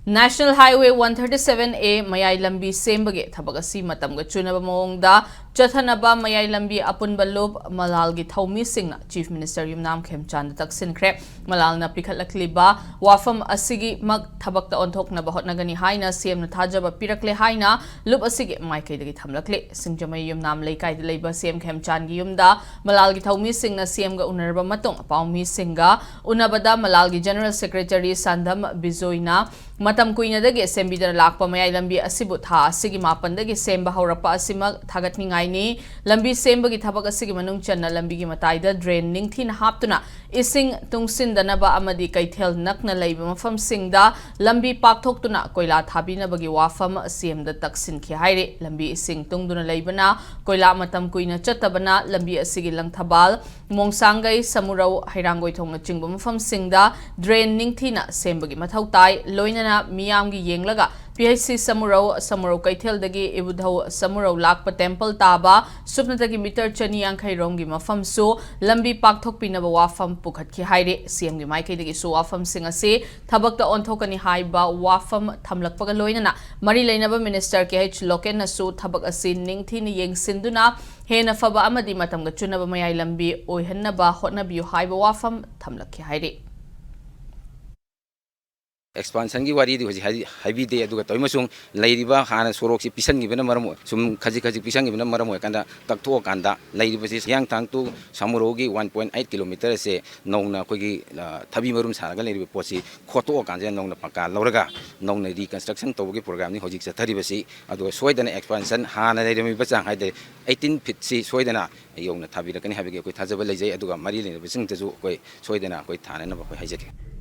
National Highway 137A Mayai Lambi sembage thabagasi matamga chunaba mawongda chathanaba Mayai Lambi apunba lob Malal gi thaumi singna Chief Minister Yumnam Khemchand taksinkhre Malal na pikhatlakliba wafam asigi mag thabakta onthokna bahotnagani haina CM na thajaba pirakle haina lub asigi maikaidagi thamlakle singjamai Yumnam leikai de leiba CM Khemchand gi yumda Malal gi thaumi singna CM ga unarba matong paumi singa unabada Malal gi General Secretary Sandham Bizoina Matam kuinadagi sembidana lakpa Mayai Lambi asibu tha asigi mapandagi semba haurapa asima thagatningaini lambi sembagi thabak asigi manung channa lambi gi mataida drain ningthin haptuna ising tungsindanaba amadi kaithel nakna leiba mafam singda lambi pakthoktuna koila thabina bagi wafam CM da taksin khi haire lambi ising tungduna leibana koila matam kuina chatabana lambi asigi langthabal mongsangai samurau hairangoi thongna chingba mafam singda drain ningthina sembagi mathautai loinana Miyamgi yenglaga PHC Samurau Kaithel dagi Ibudhau Samurau Lakpa Temple Taba Supnatagi Meter Chani Yankai Romgi Mafam So Lambi Pakthok Pinaba Wafam Pukhat Ki Haire CM gi Maike dagi So Wafam Singase Thabakta Onthokani Haiba Wafam Thamlakpaga Loinana Mari Lainaba Minister KH Loken na So Thabak Asin Ningthini Yeng Sinduna Hena Faba Amadi Matamga Chunaba Mayai Lambi Oihannaba Hotnabiu Haiba Wafam Thamlakki Haire Expansion की वारी दिवसी heavy दे अदुगा तोय मसुंग लाइरिबा हाना सोरोक से पिसन गिबना मरम सुम खजी पिसन गिबना मरम होय कांदा तकथो कांदा लाइरिबसी यांग थांग तु सामुरोगी 1.8 kilometre से नौना कोगी थबी मरुम सारगा लाइरिबे पोसी खोतो कांजे नौना पक्का लौरगा नौना रिकंस्ट्रक्शन तोबगी प्रोग्राम नि होजिक चथरिबसी अदुगा सोयदना एक्सपेंशन हाना लाइरिबे बचांग हाइदे 18 फीट से सोयदना योंना थबी रकनी हाबिगे कोई थाजबा लेजै अदुगा मरी लेबसिंग तजु कोई सोयदना कोई थाना न कोई हाइजके